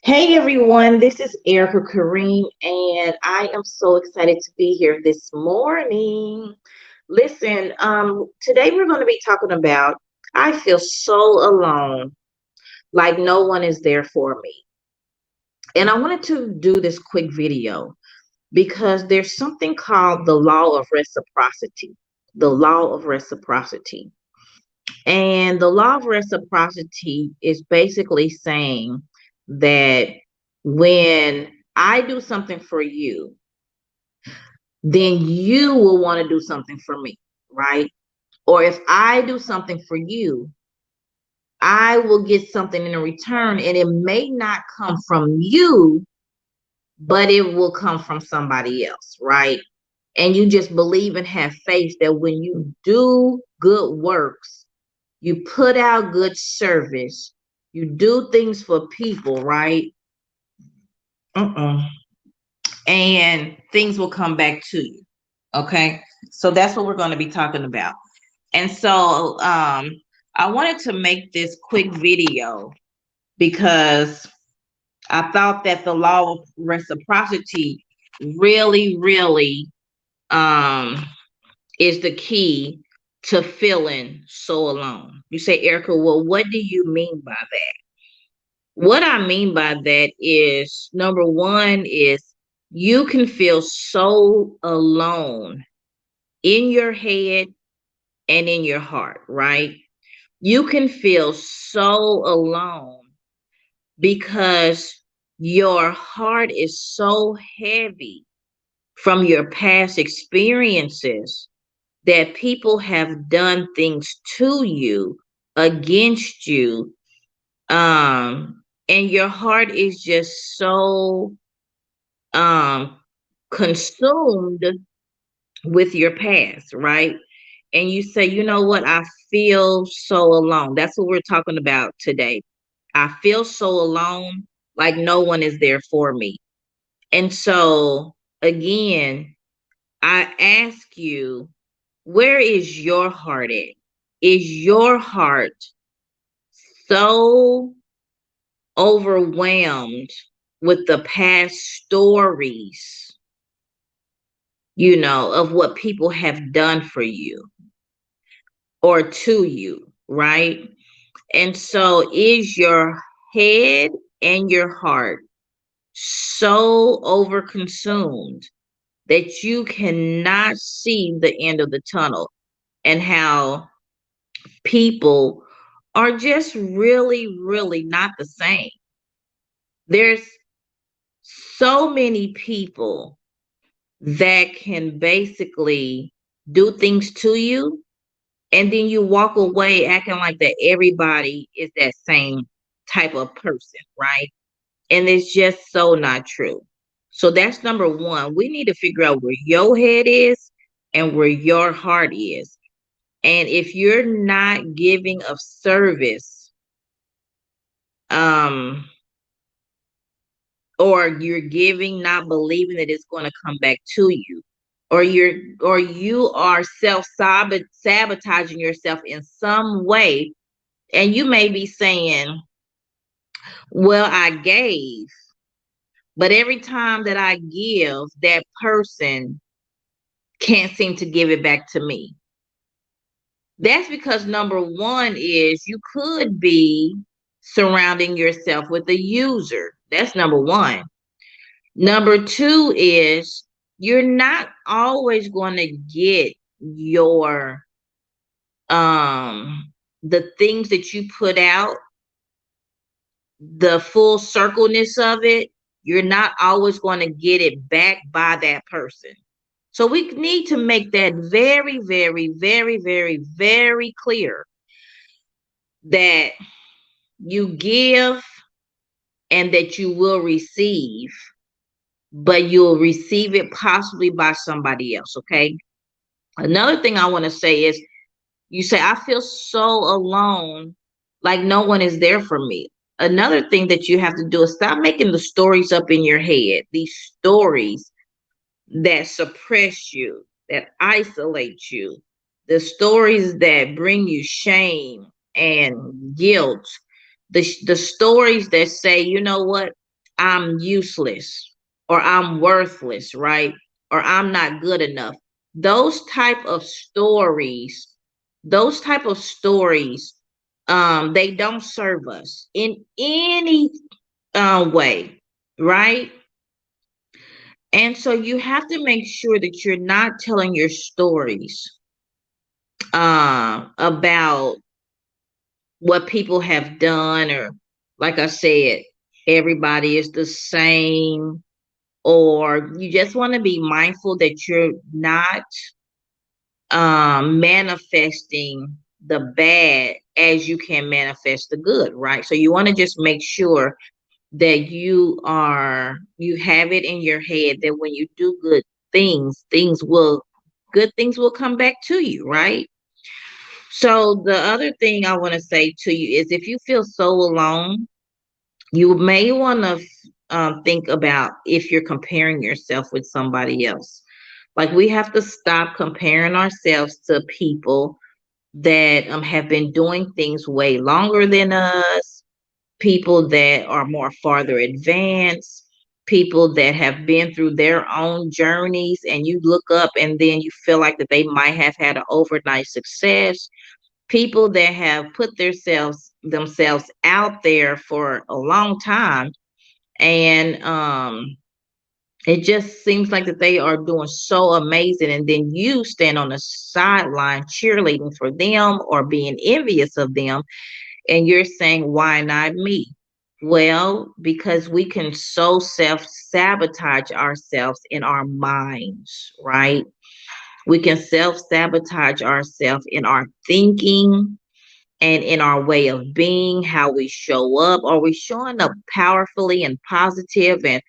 Hey everyone, this is Erica Kareem, and I am so excited to be here this morning. Listen, today we're going to be talking about I feel so alone, like no one is there for me. And I wanted to do this quick video because there's something called the law of reciprocity. The law of reciprocity. And the law of reciprocity is basically saying that when I do something for you, then you will want to do something for me, right? Or if I do something for you, I will get something in return, and it may not come from you, but it will come from somebody else, right? And you just believe and have faith that when you do good works, you put out good service, you do things for people, right? Uh-uh. And things will come back to you. Okay. So that's what we're going to be talking about. And so I wanted to make this quick video because I thought that the law of reciprocity really um is the key to feeling so alone. You say, Erica, well, what do you mean by that? What I mean by that is number one is you can feel so alone in your head and in your heart, right? You can feel so alone because your heart is so heavy from your past experiences that people have done things to you, against you, and your heart is just so um consumed with your past, right? And you say, you know what, I feel so alone. That's what we're talking about today. I feel so alone, like no one is there for me. And so again, I ask you, where is your heart at? Is your heart so overwhelmed with the past stories, of what people have done for you or to you, right? And so is your head and your heart so overconsumed that you cannot see the end of the tunnel, and how people are just really not the same. There's so many people that can basically do things to you, and then you walk away acting like that everybody is that same type of person, right? And it's just so not true. So that's number one. We need to figure out where your head is and where your heart is. And if you're not giving of service, um, or you're giving not believing that it's going to come back to you, or you are sabotaging yourself in some way, and you may be saying, well, I gave, but every time that I give, that person can't seem to give it back to me. That's because number one is you could be surrounding yourself with a user. That's number one. Number two is you're not always going to get your the things that you put out, the full circleness of it. You're not always going to get it back by that person. So we need to make that very clear that you give and that you will receive, but you'll receive it possibly by somebody else. Okay. Another thing I want to say is you say, I feel so alone, like no one is there for me. Another thing that you have to do is stop making the stories up in your head, these stories that suppress you, that isolate you, the stories that bring you shame and guilt, the stories that say, you know what, I'm useless or I'm worthless, right? Or I'm not good enough. Those type of stories, those type of stories, they don't serve us in any way, right? And so you have to make sure that you're not telling your stories about what people have done, or like I said, everybody is the same, or you just want to be mindful that you're not manifesting the bad as you can manifest the good, right? So you want to just make sure that you have it in your head that when you do good things, good things will come back to you, right? So the other thing I want to say to you is, if you feel so alone, you may want to think about if you're comparing yourself with somebody else. Like, we have to stop comparing ourselves to people that have been doing things way longer than us, people that are more farther advanced, people that have been through their own journeys, and you look up and then you feel like that they might have had an overnight success, people that have put themselves out there for a long time, and it just seems like that they are doing so amazing, and then you stand on the sideline cheerleading for them or being envious of them, and you're saying, why not me? Well, because we can so self-sabotage ourselves in our minds, right? We can self-sabotage ourselves in our thinking and in our way of being, how we show up. Are we showing up powerfully and positive, and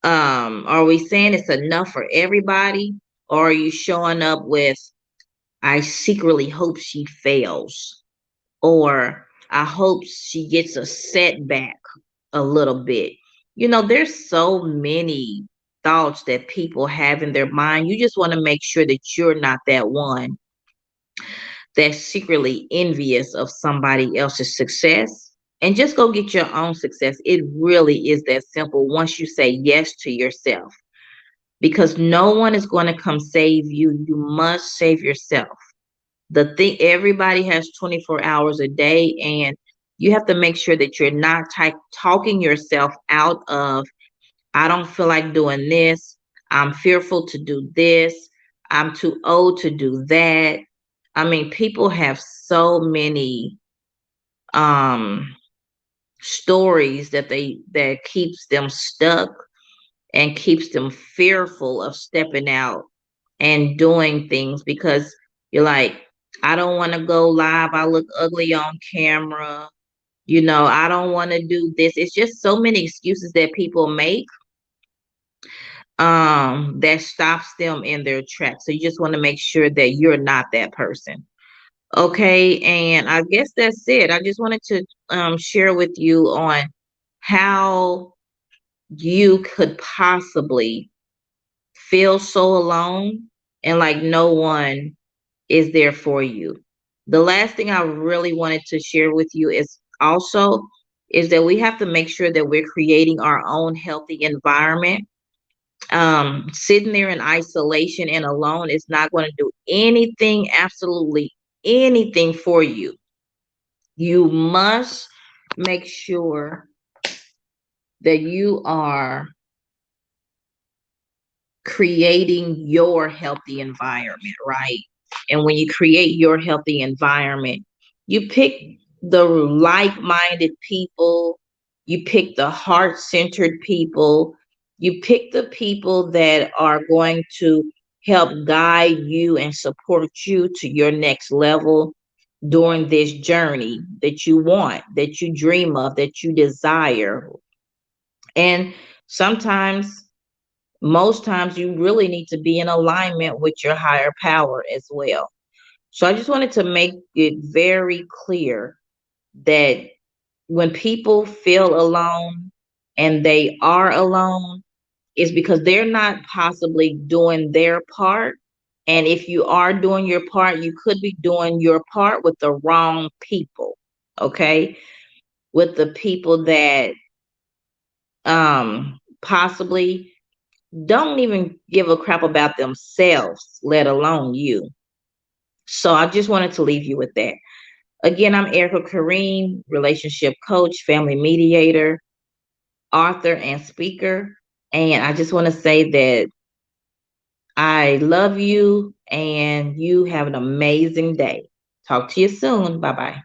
are we saying it's enough for everybody? Or are you showing up with, I secretly hope she fails, or I hope she gets a setback a little bit? There's so many thoughts that people have in their mind. You just want to make sure that you're not that one that's secretly envious of somebody else's success, and just go get your own success. It really is that simple once you say yes to yourself, because no one is going to come save you. You must save yourself. The thing, everybody has 24 hours a day, and you have to make sure that you're not talking yourself out of, I don't feel like doing this, I'm fearful to do this, I'm too old to do that. I mean, people have so many um stories that keeps them stuck and keeps them fearful of stepping out and doing things, because you're like, I don't want to go live, I look ugly on camera, I don't want to do this. It's just so many excuses that people make that stops them in their tracks. So you just want to make sure that you're not that person. Okay, and I guess that's it. I just wanted to share with you on how you could possibly feel so alone and like no one is there for you. The last thing I really wanted to share with you is that we have to make sure that we're creating our own healthy environment. Sitting there in isolation and alone is not going to do anything, absolutely anything for you. You must make sure that you are creating your healthy environment, right? And when you create your healthy environment, you pick the like-minded people, you pick the heart-centered people, you pick the people that are going to help guide you and support you to your next level during this journey that you want, that you dream of, that you desire. And sometimes, most times, you really need to be in alignment with your higher power as well. So I just wanted to make it very clear that when people feel alone and they are alone, it's because they're not possibly doing their part. And if you are doing your part, you could be doing your part with the wrong people. Okay. With the people that possibly don't even give a crap about themselves, let alone you. So I just wanted to leave you with that. Again, I'm Erica Kareem, relationship coach, family mediator, author, and speaker. And I just want to say that I love you and you have an amazing day. Talk to you soon. Bye bye.